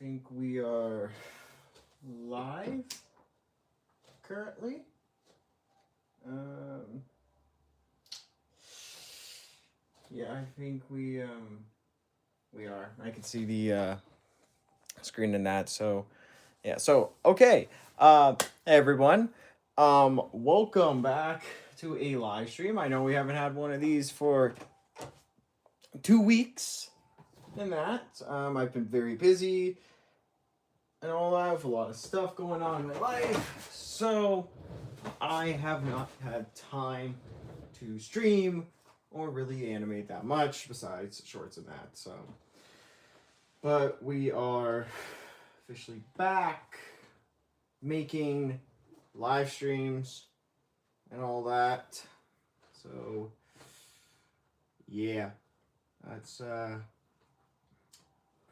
think we are live currently. Yeah, I think we are. I can see the screen in that. So yeah. So okay. Hey everyone. Welcome back to a live stream. I know we haven't had one of these for 2 weeks. And that I've been very busy and all that with a lot of stuff going on in my life, so I have not had time to stream or really animate that much besides shorts and that. So, but we are officially back making live streams and all that. So yeah, that's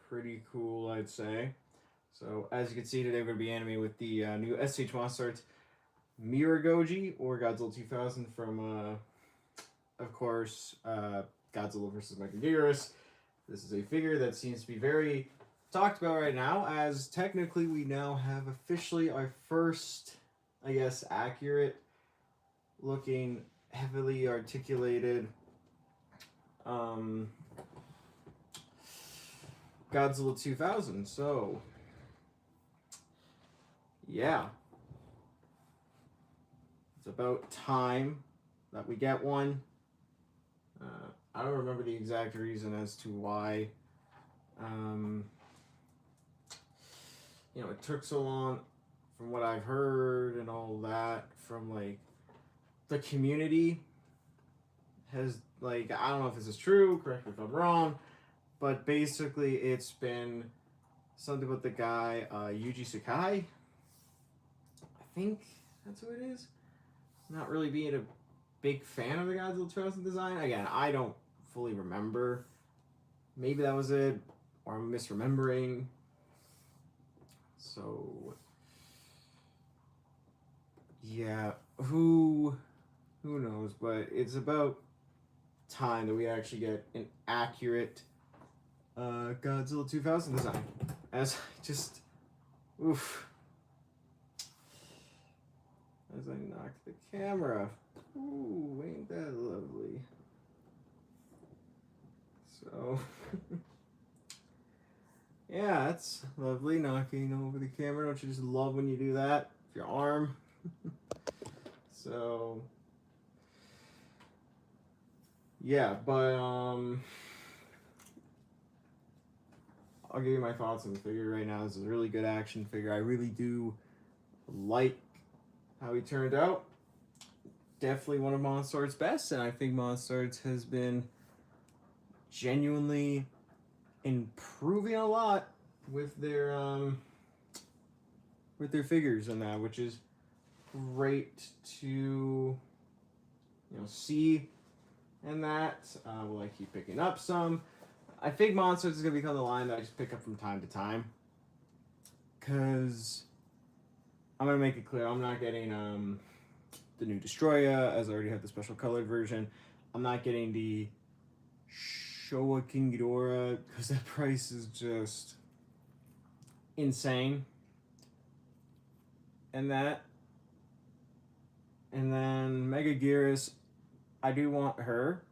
pretty cool, I'd say. So as you can see today, we're going to be animating with the new SH Monsterarts Miragoji or Godzilla 2000 from, of course, Godzilla vs. Mechagodzilla. This is a figure that seems to be very talked about right now, as technically we now have officially our first, I guess, accurate looking, heavily articulated Godzilla 2000. So yeah, it's about time that we get one. I don't remember the exact reason as to why it took so long, from what I've heard and all that from like the community has, like, I don't know if this is true, correct me if I'm wrong, but basically it's been something about the guy Yuji Sakai, I think that's who it is, not really being a big fan of the Godzilla 2000 design. Again, I don't fully remember. Maybe that was it, or I'm misremembering. So yeah, who knows? But it's about time that we actually get an accurate Godzilla 2000 design. As I just, oof. As I knock the camera. Ooh, ain't that lovely. So, yeah, that's lovely, knocking over the camera. Don't you just love when you do that with your arm? So, yeah, but, I'll give you my thoughts on the figure right now. This is a really good action figure. I really do like how he turned out. Definitely one of Monsterarts' best, and I think Monsterarts has been genuinely improving a lot with their figures and that, which is great to see. And that will I keep picking up some. I think Monsterarts is gonna become the line that I just pick up from time to time, because I'm gonna make it clear I'm not getting the new Destroyer, as I already have the special colored version. I'm not getting the Showa King Ghidorah, because that price is just insane. And that. And then Mechagodzilla, I do want her,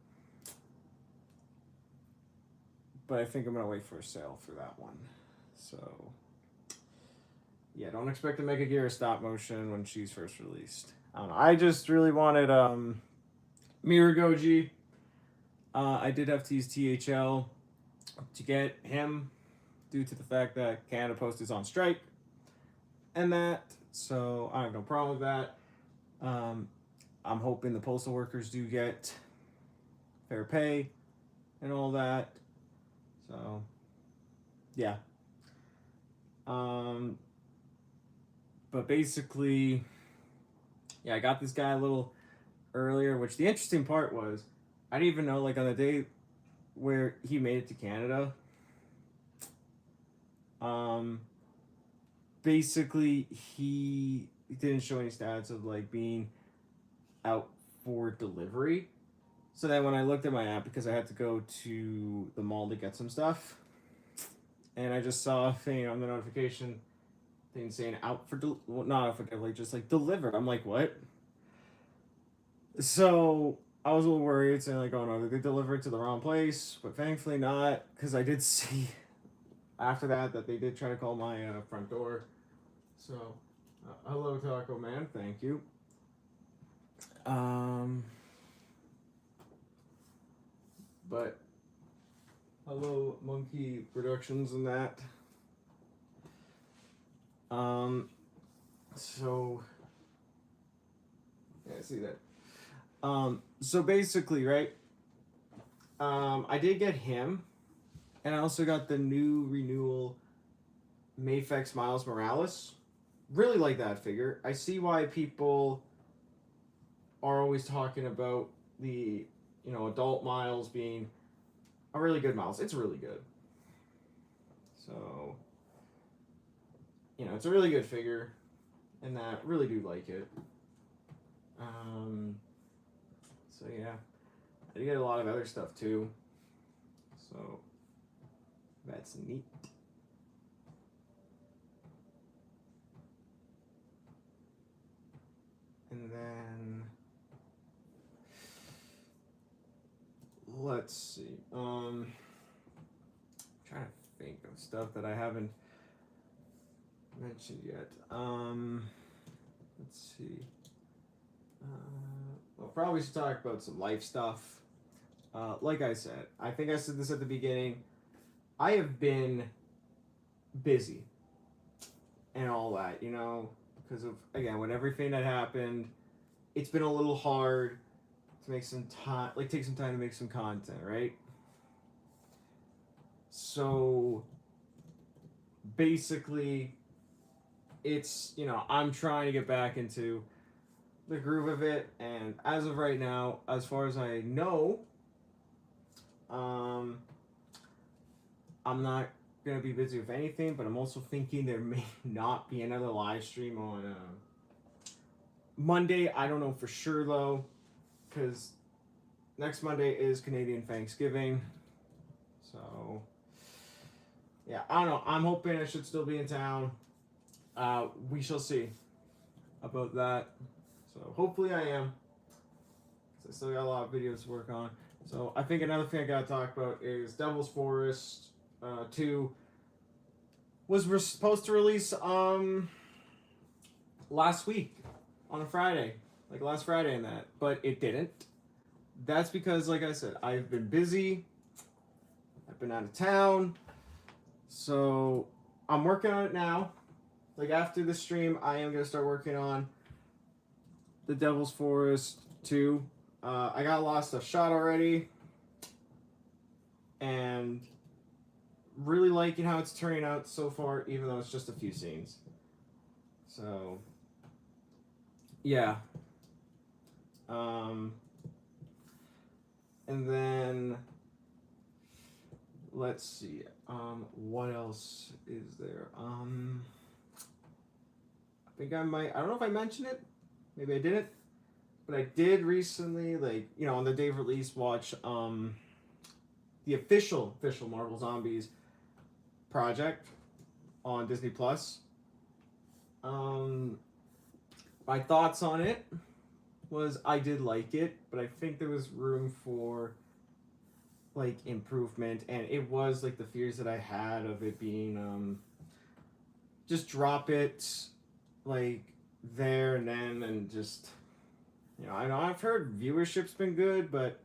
but I think I'm going to wait for a sale for that one. So, yeah, don't expect to Mechagodzilla stop motion when she's first released. I don't know. I just really wanted Miragoji. I did have to use THL to get him due to the fact that Canada Post is on strike and that. So I have no problem with that. I'm hoping the postal workers do get fair pay and all that. So, yeah. But basically, yeah, I got this guy a little earlier, which the interesting part was, I didn't even know, like, on the day where he made it to Canada, basically, he didn't show any stats of, like, being out for delivery. So then when I looked at my app, because I had to go to the mall to get some stuff, and I just saw a thing on the notification thing saying out for well, not out for like just like delivered. I'm like, what? So I was a little worried, saying like, oh no, did they deliver it to the wrong place? But thankfully not, because I did see after that they did try to call my front door. So hello Taco Man, thank you. But hello Monkey Productions and that. So yeah, I see that. So basically, right? I did get him, and I also got the new renewal Mayfex Miles Morales. Really like that figure. I see why people are always talking about the, adult Miles being a really good Miles. It's really good. So, it's a really good figure, and that really do like it. So yeah, I did get a lot of other stuff too. So that's neat. And then let's see. Trying to think of stuff that I haven't mentioned yet. Let's see. Well, probably should talk about some life stuff. Like I said, I think I said this at the beginning. I have been busy and all that, because of, again, when everything that happened, it's been a little hard to make some time, take some time to make some content, right? So basically, it's, I'm trying to get back into the groove of it, and as of right now, as far as I know, I'm not gonna be busy with anything, but I'm also thinking there may not be another live stream on Monday. I don't know for sure though, because next Monday is Canadian Thanksgiving. So yeah, I don't know. I'm hoping I should still be in town. We shall see about that. So hopefully I am. I still got a lot of videos to work on. So I think another thing I gotta talk about is Devil's Forest 2 was supposed to release last week on a Friday, like last Friday and that, but it didn't. That's because, like I said, I've been busy. I've been out of town. So I'm working on it now. Like after the stream, I am gonna start working on the Devil's Forest 2. I got a lot of stuff shot already, and really liking how it's turning out so far, even though it's just a few scenes. So, yeah. And then let's see. What else is there? I think I might. I don't know if I mentioned it. Maybe I didn't. But I did recently, on the day of release, watch the official Marvel Zombies project on Disney Plus. My thoughts on it was I did like it, but I think there was room for improvement, and it was the fears that I had of it being just drop it there and then, and just I know I've heard viewership's been good, but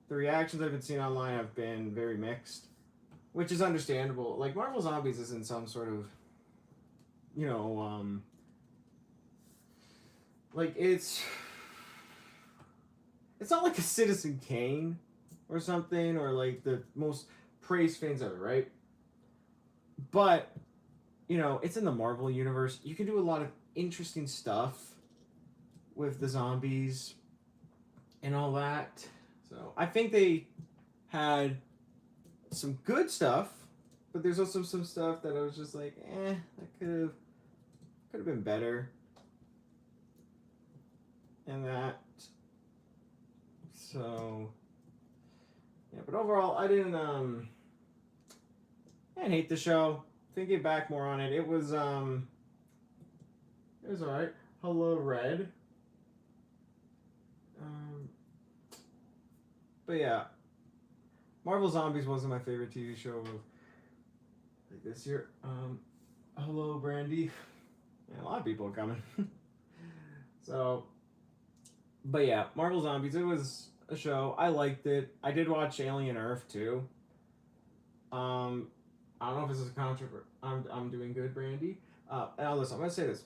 the reactions I've been seeing online have been very mixed, which is understandable. Marvel Zombies isn't some sort of it's not like a Citizen Kane or something, or the most praised fans ever, right? But it's in the Marvel universe. You can do a lot of interesting stuff with the zombies and all that. So I think they had some good stuff, but there's also some stuff that I was just that could have been better. And that. So yeah, but overall I didn't didn't hate the show. Thinking back more on it, it was alright. Hello Red. Um, but yeah, Marvel Zombies wasn't my favorite TV show of like this year. Hello Brandy. Yeah, a lot of people are coming. So, but yeah, Marvel Zombies. It was a show. I liked it. I did watch Alien Earth too. Um, I don't know if this is a controversial. I'm doing good, Brandy. Now listen, I'm gonna say this.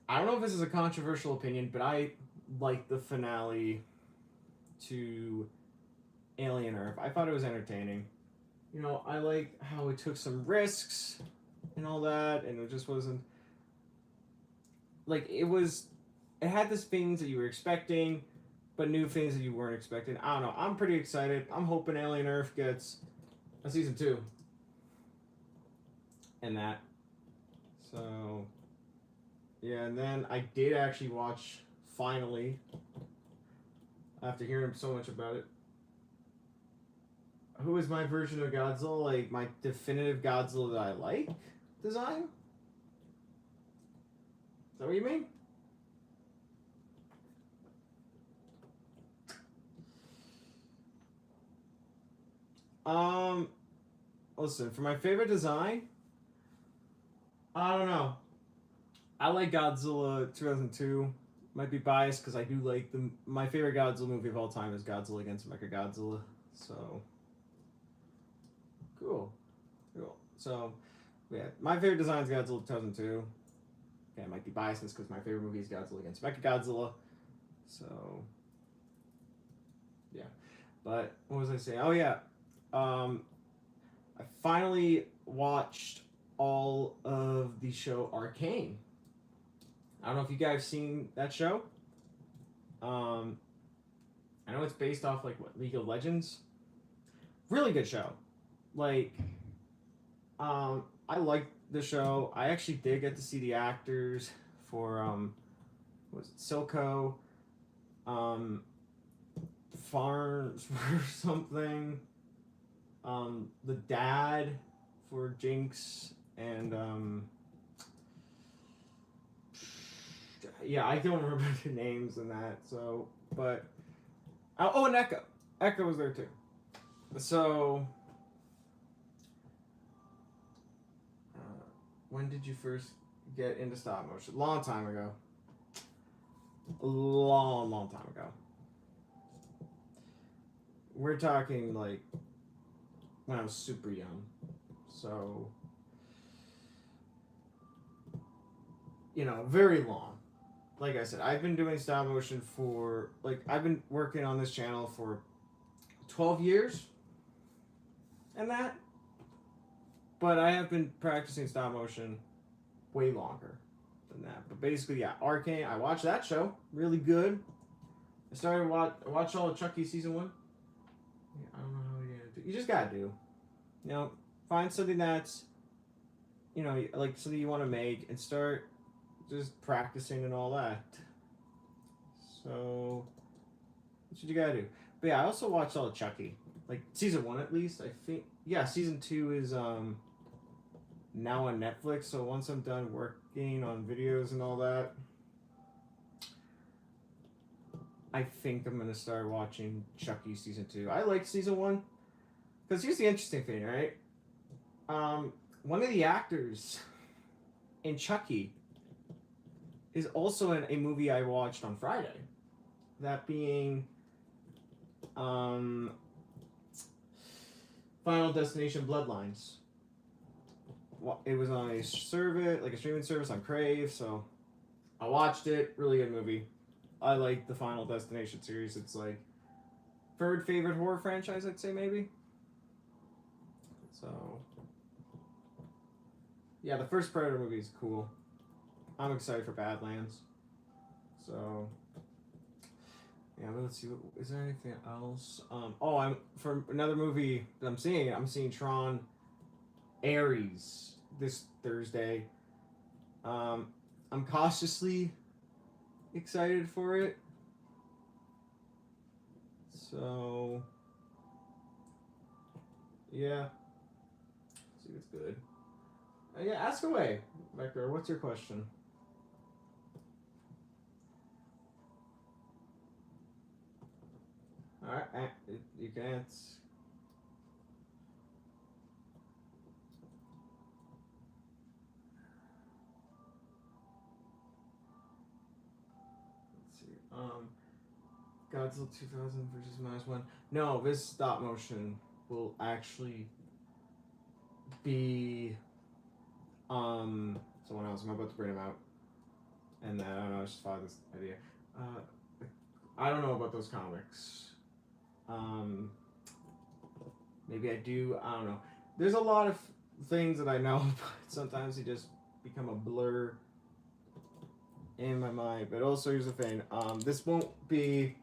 I don't know if this is a controversial opinion, but I like the finale to Alien Earth. I thought it was entertaining. You know, I like how it took some risks and all that, and it just wasn't like it was. It had these things that you were expecting, but new things that you weren't expecting. I don't know. I'm pretty excited. I'm hoping Alien Earth gets a season 2 and that. So yeah, and then I did actually watch finally after hearing so much about it. Who is my version of Godzilla? Like my definitive Godzilla that I like design? Is that what you mean? Listen, for my favorite design, I don't know. I like Godzilla 2002. Might be biased because I do like my favorite Godzilla movie of all time is Godzilla against Mechagodzilla. So cool. So yeah, my favorite design is Godzilla 2002. Okay, I might be biased because my favorite movie is Godzilla against Mechagodzilla. So yeah, but what was I saying? Oh yeah, I finally watched all of the show Arcane. I don't know if you guys seen that show. Um, I know it's based off like what League of Legends. Really good show. Like, I like the show. I actually did get to see the actors for was it Silco, um, Farms or something. The dad for Jinx and yeah, I don't remember the names in that. So, but oh, and Echo. Echo was there too. So, when did you first get into stop motion? Long time ago. A long time ago. We're talking like when I was super young. So, you know, very long. Like I said, I've been doing stop motion for like I've been working on this channel for 12 years and that. But I have been practicing stop motion way longer than that. But basically, yeah, Arcane. I watched that show. Really good. I started watch all of Chucky season 1. Yeah, I don't know how you're gonna do. You just gotta do. You know, find something that's, you know, like something you want to make and start just practicing and all that. So that's what you gotta do. But yeah, I also watched all of Chucky. Like season 1 at least. I think yeah, season 2 is now on Netflix. So once I'm done working on videos and all that, I think I'm gonna start watching Chucky season 2. I like season 1 because here's the interesting thing, right? One of the actors in Chucky is also in a movie I watched on Friday. That being Final Destination Bloodlines. It was on a service, like a streaming service on Crave, so I watched it. Really good movie. I like the Final Destination series. It's like third favorite horror franchise, I'd say maybe. So yeah, the first Predator movie is cool. I'm excited for Badlands. So yeah, but let's see. Is there anything else? I'm for another movie that I'm seeing. I'm seeing Tron Ares this Thursday. I'm cautiously excited for it. So yeah. See if it's good. Yeah, ask away, Becker. What's your question? All right, you can answer. Let's see. Godzilla 2000 versus -1. No, this stop motion will actually be someone else. I'm about to bring him out, and I don't know. I just thought this idea. I don't know about those comics. Maybe I do. I don't know. There's a lot of things that I know, but sometimes they just become a blur in my mind. But also, here's the thing. This won't be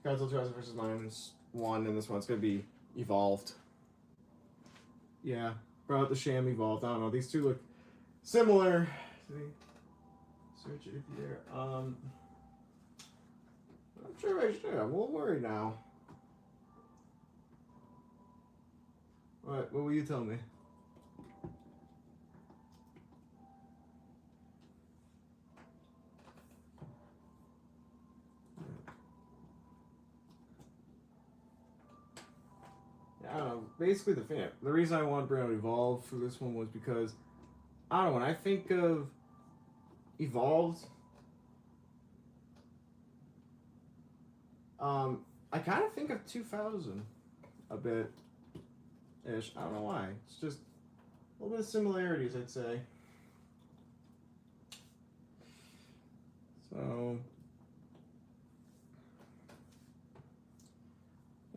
Godzilla 2000 versus -1 in this one. It's gonna be evolved. Yeah, brought the sham evolved. I don't know. These two look similar. Search it if you're there. I'm sure I should. I'm a little worried now. What will you tell me? I don't know. Basically, the reason I wanted to bring out Evolve for this one was because, I don't know, when I think of Evolved, I kind of think of 2000 a bit ish. I don't know why. It's just a little bit of similarities, I'd say. So,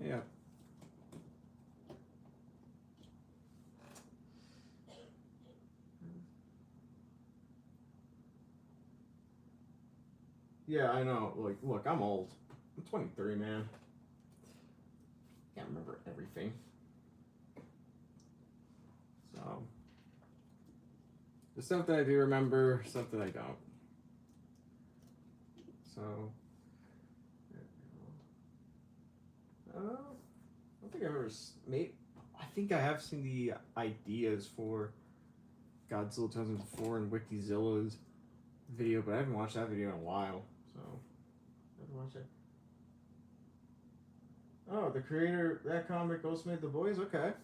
yeah. Yeah, I know. Like, look, I'm old. I'm 23, man. Can't remember everything. So, there's something I do remember, something I don't. So, I don't think I've ever I think I have seen the ideas for Godzilla 2004 and Wikizilla's video, but I haven't watched that video in a while. So, I have to watch it. Oh, the creator that comic also made The Boys. Okay,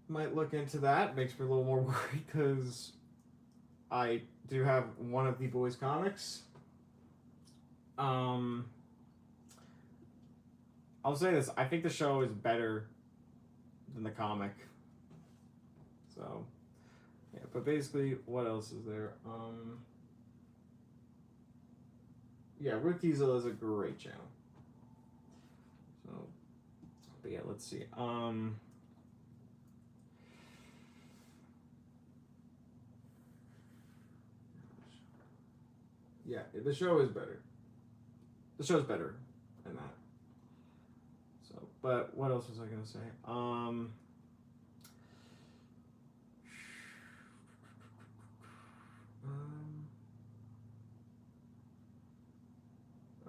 might look into that. Makes me a little more worried because I do have one of The Boys comics. I'll say this: I think the show is better than the comic. So, yeah. But basically, what else is there? Yeah, Wikizilla's a great channel. So, but yeah, let's see. Yeah, the show is better. The show's better than that. So, but what else was I gonna say?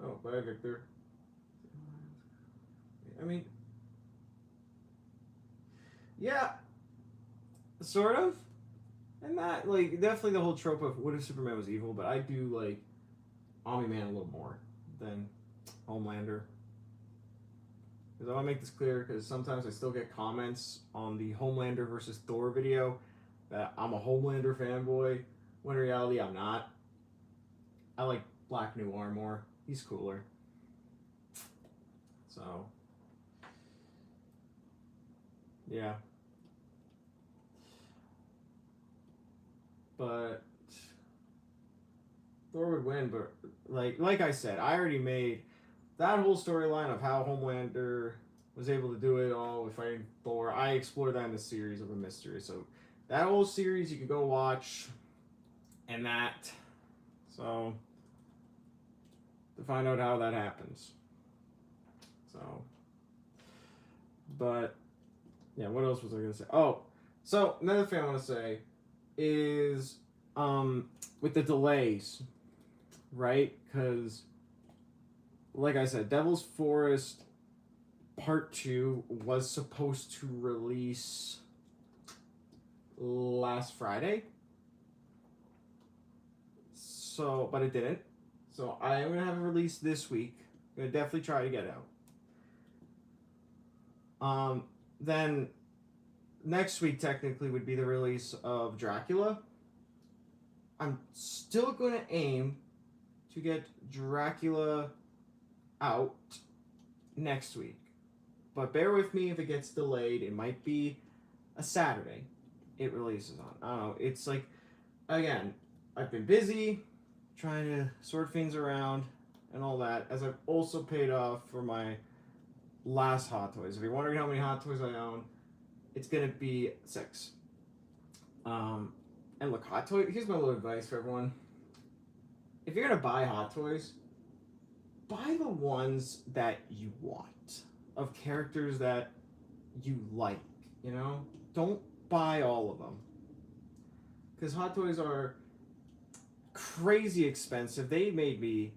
Oh, bye, Victor. I mean, yeah, sort of. And that, like, definitely the whole trope of what if Superman was evil, but I do like Omni-Man a little more than Homelander. Because I want to make this clear, because sometimes I still get comments on the Homelander versus Thor video that I'm a Homelander fanboy, when in reality I'm not. I like Black Noir more. He's cooler. So, yeah. But Thor would win, but like I said, I already made that whole storyline of how Homelander was able to do it all with fighting Thor. I explored that in the series of a mystery. So that whole series you can go watch, and that. So to find out how that happens. So, but yeah, what else was I gonna say? Oh, so another thing I want to say is with the delays, right? Because like I said, Devil's Forest Part 2 was supposed to release last Friday. So, but it didn't. So I am gonna have it released this week. I'm gonna definitely try to get it out. Then next week technically would be the release of Dracula. I'm still gonna aim to get Dracula out next week. But bear with me if it gets delayed. It might be a Saturday it releases on. I don't know. It's like, again, I've been busy trying to sort things around and all that, as I've also paid off for my last Hot Toys. If you're wondering how many Hot Toys I own, it's going to be 6. And look, Hot Toys, here's my little advice for everyone. If you're going to buy Hot Toys, buy the ones that you want, of characters that you like, you know? Don't buy all of them. Because Hot Toys are crazy expensive. They made me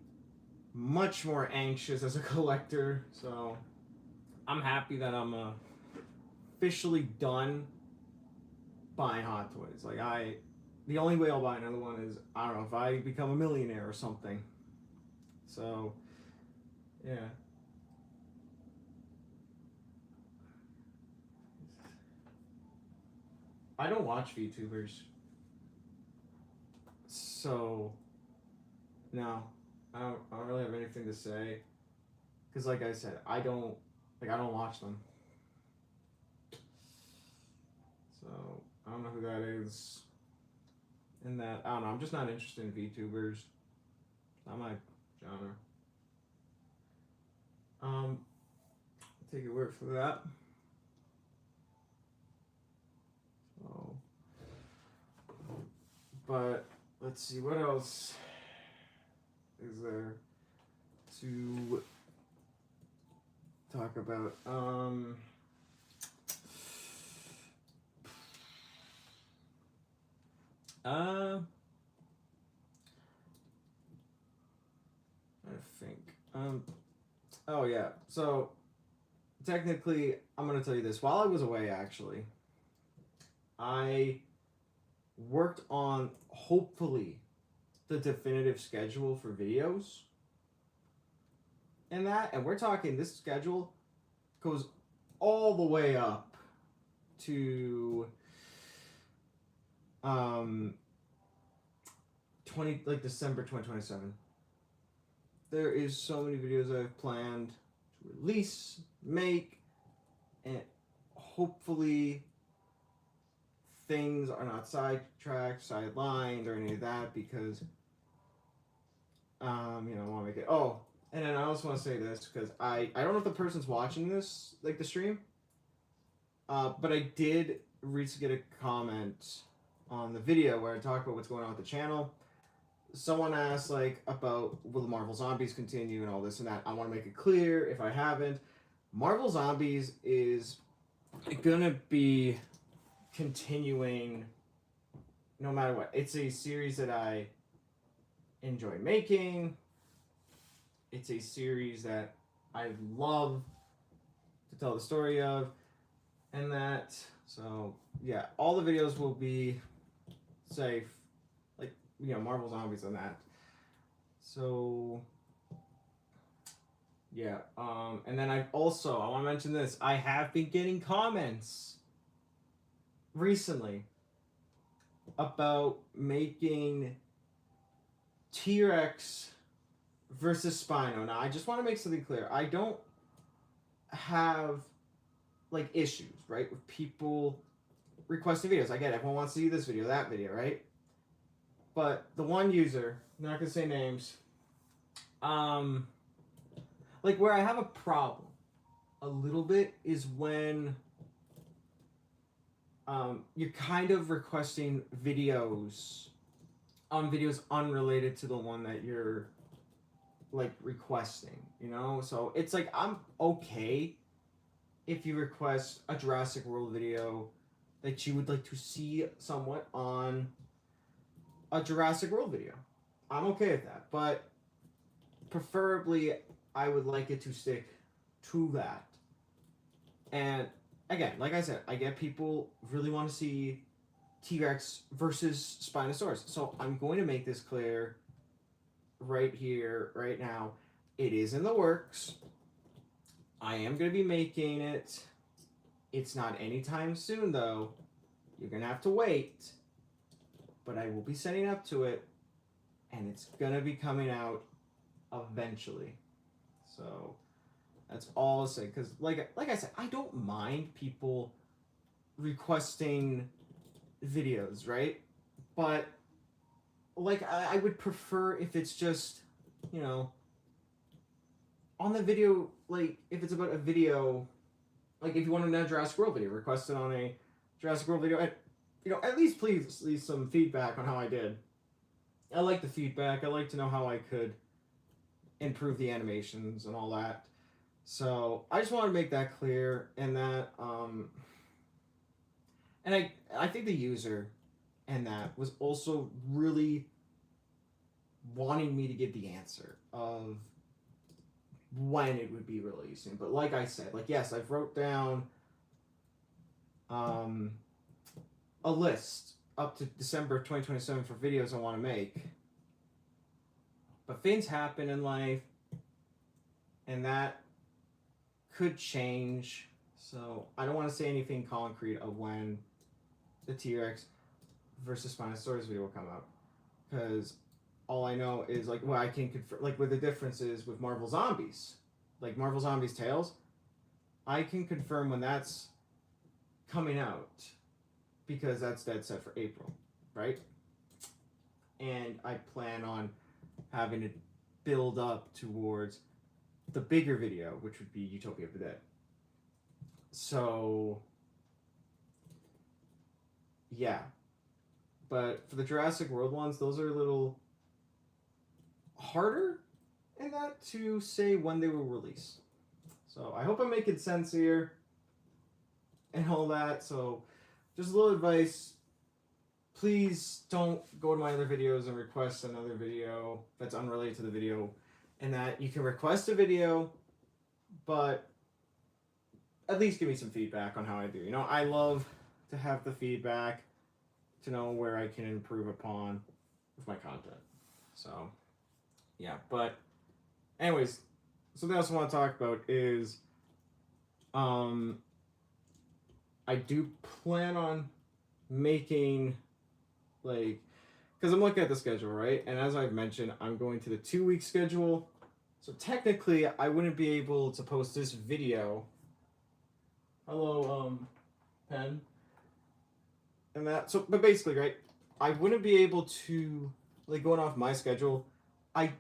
much more anxious as a collector, so I'm happy that I'm officially done buying Hot Toys. Like, the only way I'll buy another one is, I don't know, if I become a millionaire or something. So, yeah. I don't watch VTubers. So, no. I don't really have anything to say. Because like I said, I don't watch them. So, I don't know who that is. And that, I don't know, I'm just not interested in VTubers. Not my genre. Take your word for that. So, but let's see, what else is there to talk about? I think. Oh yeah. So technically, I'm gonna tell you this. While I was away, actually, I worked on hopefully the definitive schedule for videos. And we're talking, this schedule goes all the way up to December 2027. There is so many videos I've planned to release, make, and hopefully things are not sidetracked, sidelined, or any of that, because I want to make it. Oh, and then I also want to say this, because I don't know if the person's watching this, like the stream, but I did recently get a comment on the video where I talked about what's going on with the channel. Someone asked, like, about will the Marvel Zombies continue and all this and that. I want to make it clear, if I haven't, Marvel Zombies is gonna be continuing no matter what. It's a series that I enjoy making. It's a series that I love to tell the story of, and that, so yeah, all the videos will be safe, like, Marvel Zombies and that. So yeah, and then I want to mention this. I have been getting comments recently about making T-Rex versus Spino. Now, I just want to make something clear. I don't have, like, issues, right, with people requesting videos. I get it. Everyone wants to see this video, that video, right? But the one user, I'm not going to say names, like, where I have a problem a little bit is when you're kind of requesting videos unrelated to the one that you're, like, requesting, So it's like, I'm okay if you request a Jurassic World video that you would like to see somewhat on a Jurassic World video. I'm okay with that, but preferably I would like it to stick to that. And again, like I said, I get people really want to see T-Rex versus Spinosaurus. So I'm going to make this clear right here, right now. It is in the works. I am going to be making it. It's not anytime soon, though. You're going to have to wait. But I will be setting up to it. And it's going to be coming out eventually. So that's all I'll say. Because like I said, I don't mind people requesting videos, right? But like I would prefer if it's just, you know, on the video, like if it's about a video, like if you want a Jurassic World video, request it on a Jurassic World video, and you know, at least please leave some feedback on how I did. I like the feedback. I like to know how I could improve the animations and all that. So I just want to make that clear, and that and I think the user and that was also really wanting me to give the answer of when it would be releasing. But like I said, like yes, I've wrote down a list up to December of 2027 for videos I want to make. But things happen in life, and that could change. So I don't want to say anything concrete of when the T-Rex versus Spinosaurus video will come out, because all I know is like what I can confirm, like with the differences with Marvel Zombies, like Marvel Zombies Tales, I can confirm when that's coming out because that's dead set for April, right? And I plan on having to build up towards the bigger video, which would be Utopia of the Dead. So yeah, but for the Jurassic World ones, those are a little harder in that to say when they will release. So I hope I'm making sense here and all that. So just a little advice. Please don't go to my other videos and request another video that's unrelated to the video. And that you can request a video, but at least give me some feedback on how I do. You know, I love to have the feedback to know where I can improve upon with my content. So yeah, but anyways, something else I want to talk about is I do plan on making, like, because I'm looking at the schedule, right? And as I've mentioned, I'm going to the 2-week schedule. So technically, I wouldn't be able to post this video. Hello, Pen. And that, so, but basically, right, I wouldn't be able to, like, going off my schedule, like,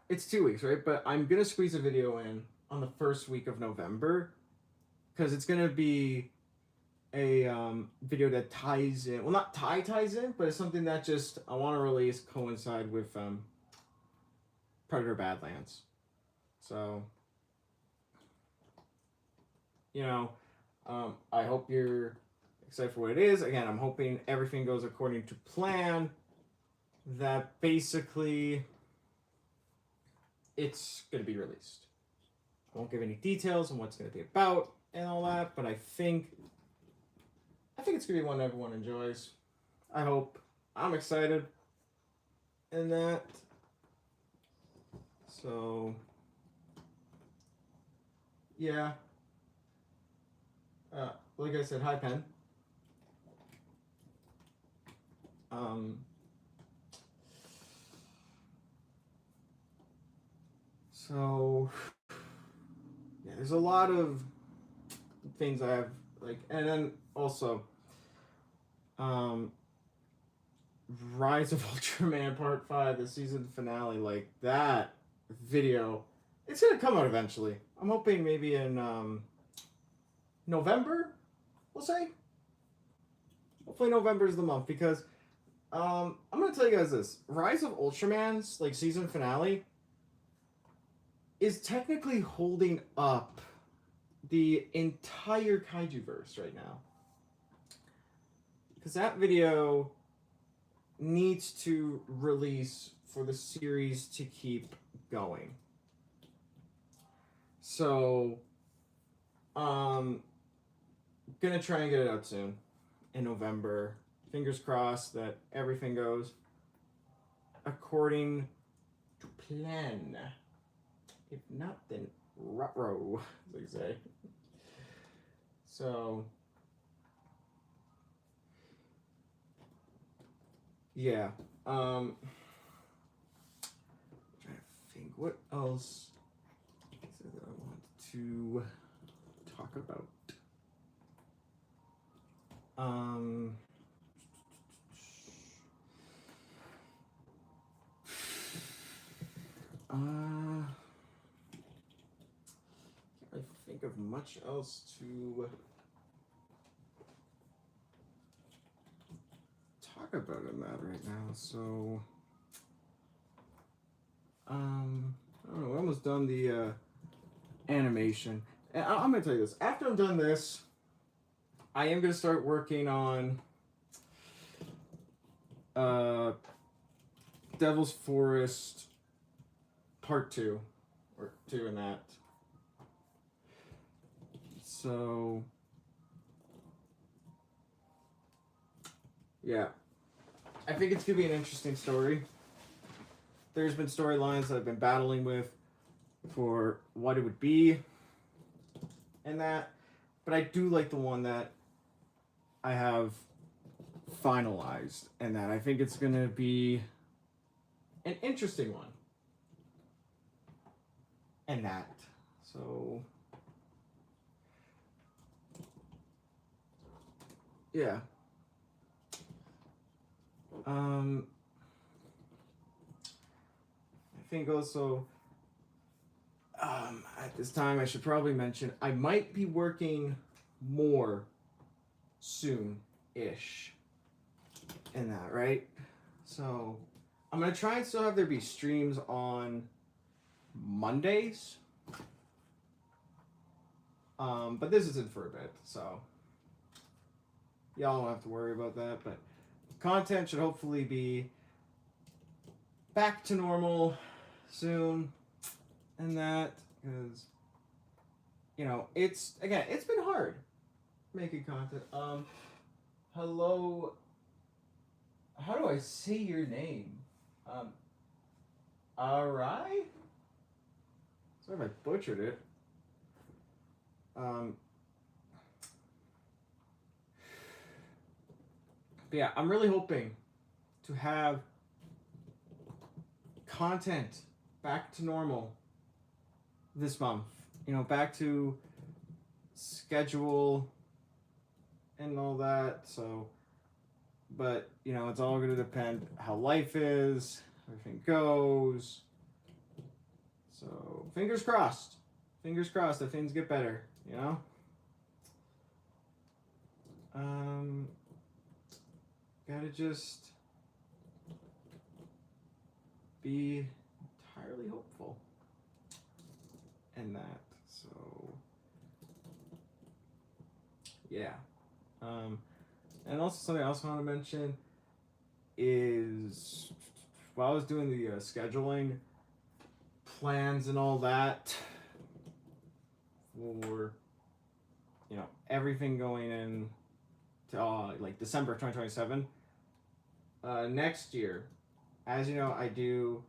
it's 2 weeks, right? But I'm gonna squeeze a video in on the first week of November, because it's gonna be a video that ties in, well, not ties in, but it's something that just I want to release coincide with Predator Badlands. So, you know, I hope you're excited for what it is. Again, I'm hoping everything goes according to plan, that basically it's going to be released. I won't give any details on what's going to be about and all that, but I think it's going to be one everyone enjoys. I hope. I'm excited. And that. So, yeah. Like I said, hi, Pen. So, yeah, there's a lot of things I have, like, and then also, Rise of Ultraman Part 5, the season finale, like, that video, it's gonna come out eventually. I'm hoping maybe in, November, we'll say. Hopefully November is the month, because, I'm gonna tell you guys this. Rise of Ultraman's, like, season finale is technically holding up the entire Kaiju-verse right now. Because that video needs to release for the series to keep going. So, gonna try and get it out soon in November. Fingers crossed that everything goes according to plan. If not, then ruh-roh, as they say. So, yeah. Trying to think what else is it that I want to talk about. Can't really think of much else to talk about in that right now. So, I don't know. We're almost done the animation. And I'm gonna tell you this. After I'm done this, I am gonna start working on Devil's Forest Part 2, or 2 in that. So, yeah. I think it's gonna be an interesting story. There's been storylines that I've been battling with for what it would be and that, but I do like the one that I have finalized, and that I think it's gonna be an interesting one. And that. So, yeah. I think also at this time I should probably mention I might be working more soon-ish in that, right? So I'm gonna try and still have there be streams on Mondays. But this isn't for a bit, so y'all don't have to worry about that. But content should hopefully be back to normal soon, and that, because it's been hard making content. Hello, how do I say your name? Arai? Sorry if I butchered it. But yeah, I'm really hoping to have content back to normal this month. Back to schedule and all that. So, but it's all going to depend how life is, everything goes. So, fingers crossed. Fingers crossed that things get better, Gotta just be entirely hopeful in that. So, yeah. And also something else I want to mention is while I was doing the scheduling plans and all that for everything going in to like December 2027 next year, as you know, I do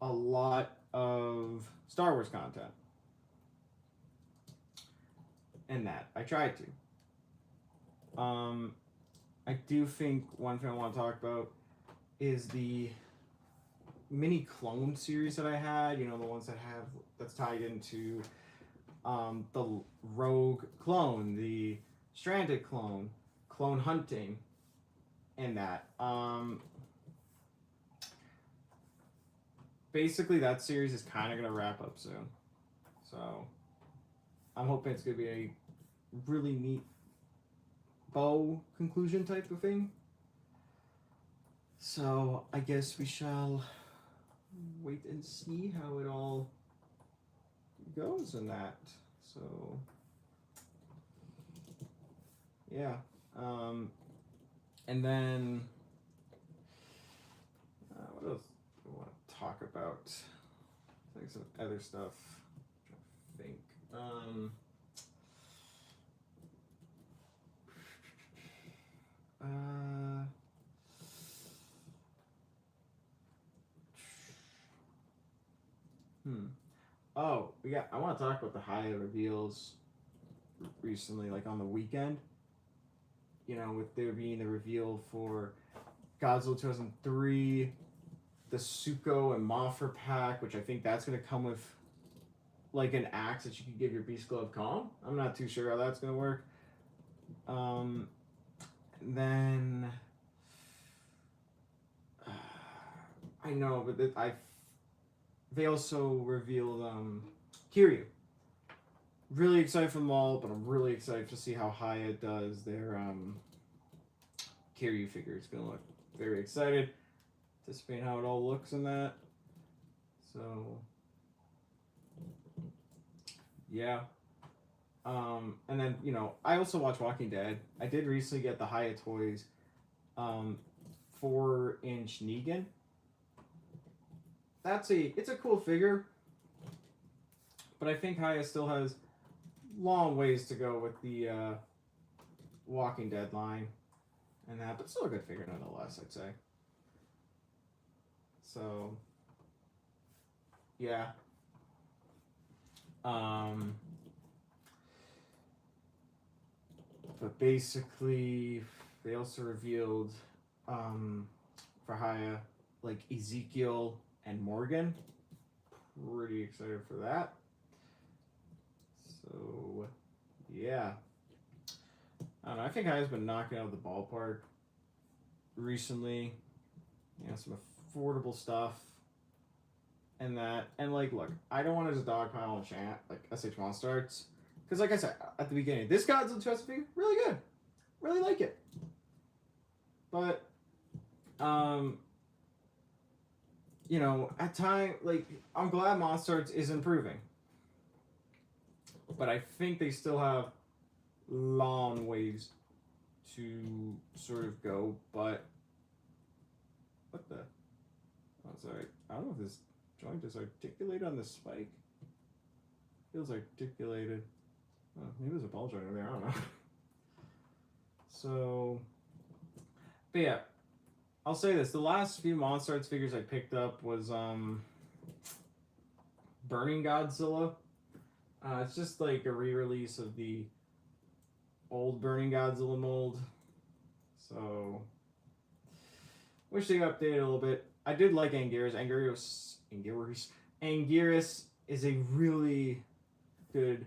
a lot of Star Wars content, and that I tried to. I do think one thing I want to talk about is the mini clone series that I had. The ones that's tied into the rogue clone, the stranded clone, clone hunting, and that. Basically, that series is kind of going to wrap up soon. So, I'm hoping it's going to be a really neat bow conclusion type of thing. So, I guess we shall wait and see how it all goes in that. So, yeah. And then, what else do I want to talk about? Like some other stuff. think. Uh, Oh, I want to talk about the high reveals recently, like on the weekend. You know, with there being the reveal for Godzilla 2003, the Suko and Mothra pack, which I think that's going to come with like an axe that you can give your Beast Glove Kong. I'm not too sure how that's going to work. Then I know, but they also revealed Kiryu. Really excited for them all, but I'm really excited to see how Haya does their Kiryu figure. It's gonna look very excited. Anticipating how it all looks in that. So yeah. And then, you know, I also watch Walking Dead. I did recently get the Haya Toys 4-inch Negan. It's a cool figure, but I think Haya still has long ways to go with the Walking Dead line and that, but still a good figure nonetheless, I'd say. So yeah. But basically, they also revealed for Haya like Ezekiel and Morgan. Pretty excited for that. So yeah, I don't know. I think Haya's been knocking out of the ballpark recently. You know, some affordable stuff and that. And like, look, I don't want to just dogpile on Chant like SH Monsterarts. Because like I said at the beginning, this Godzilla 2 figure, really good. Really like it. But, you know, at time, like, I'm glad Monsterarts is improving. But I think they still have long ways to sort of go. But, what the? Oh, sorry. I don't know if this joint is articulated on the spike. Feels articulated. Oh, maybe there's a ball joint in there. I don't know. So, but yeah, I'll say this: the last few Monsterarts figures I picked up was Burning Godzilla. It's just like a re-release of the old Burning Godzilla mold. So, wish they updated a little bit. I did like Anguirus. Anguirus is a really good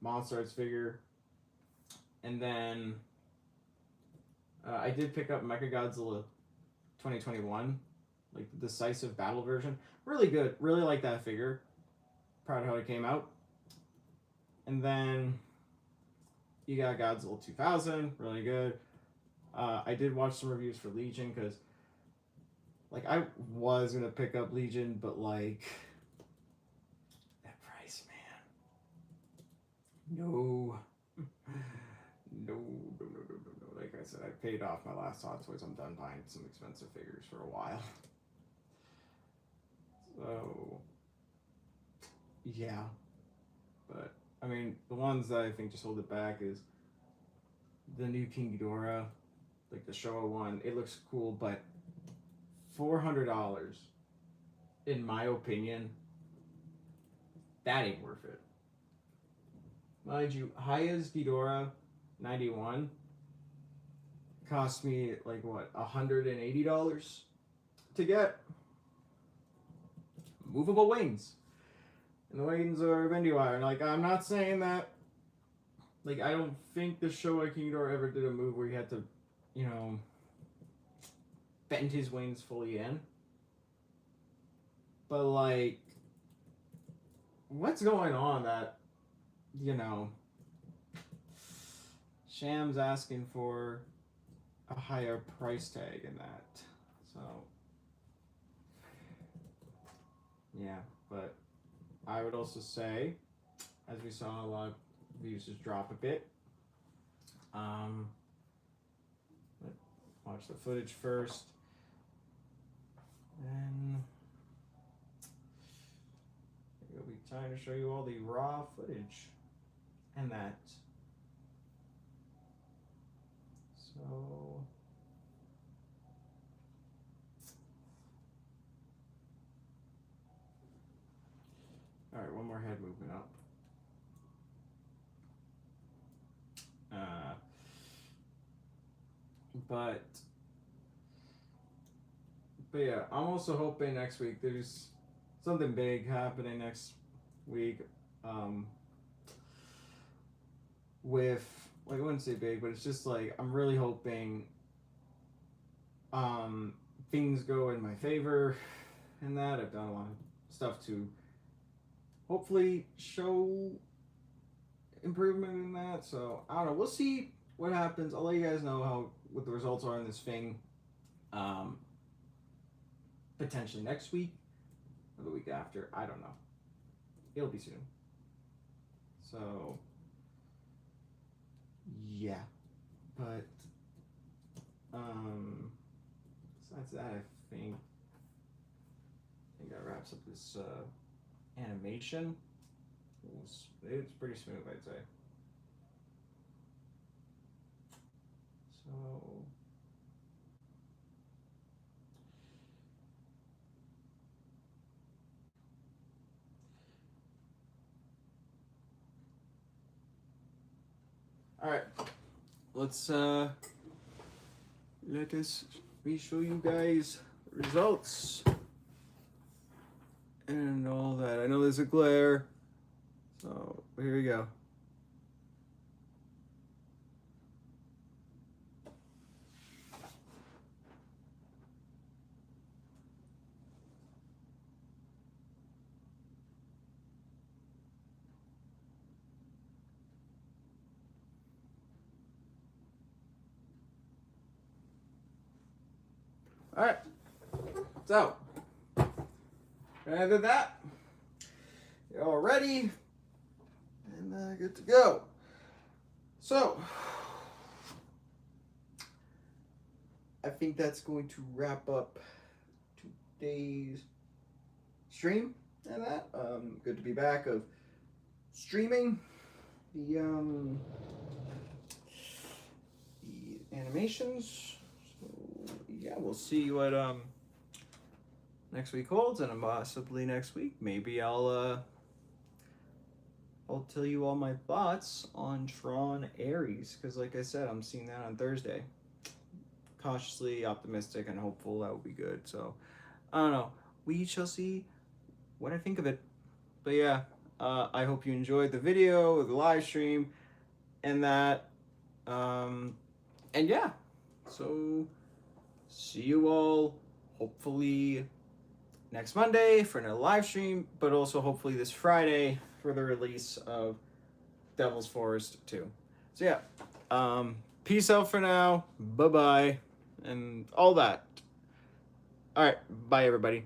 Monsterarts figure. And then I did pick up Mechagodzilla 2021, like the decisive battle version. Really good. Really like that figure. Proud of how it came out. And then you got Godzilla 2000. Really good. I did watch some reviews for Legion because, like, I was gonna pick up Legion, but like that price, man. No. No. Like I said, I paid off my last Hot Toys. I'm done buying some expensive figures for a while. So, yeah. But, I mean, the ones that I think just hold it back is the new King Ghidorah, like the Showa one. It looks cool, but $400, in my opinion, that ain't worth it. Mind you, Haya's Ghidorah 91 cost me like what, $180 to get. Movable wings, and the wings are bendy wire. And like, I'm not saying that, like, I don't think the Showa King Ghidorah ever did a move where he had to, you know, bend his wings fully in. But like, what's going on that, you know, Sham's asking for a higher price tag in that. So, yeah, but I would also say, as we saw a lot of views just drop a bit, watch the footage first. And We'll be trying to show you all the raw footage and that. So all right, one more head movement up. But yeah, I'm also hoping next week there's something big happening next week. With, like, I wouldn't say big, but it's just like I'm really hoping things go in my favor in that. I've done a lot of stuff to hopefully show improvement in that. So I don't know. We'll see what happens. I'll let you guys know what the results are in this thing. Potentially next week or the week after. I don't know. It'll be soon. So yeah. But besides that, I think that wraps up this animation. It's pretty smooth, I'd say. So all right, let's let me show you guys the results and all that. I know there's a glare, so here we go. All right, so I did that. You're all ready and good to go. So I think that's going to wrap up today's stream and that. Good to be back of streaming the animations. So yeah, we'll see what next week holds, and possibly next week maybe I'll tell you all my thoughts on Tron Ares, because like I said, I'm seeing that on Thursday. Cautiously optimistic and hopeful that will be good. So I don't know, we shall see what I think of it. But yeah, I hope you enjoyed the video, the live stream, and that. And yeah, so see you all hopefully next Monday for another live stream, but also hopefully this Friday for the release of Devil's Forest 2. So yeah, peace out for now, bye-bye, and all that. All right, bye everybody.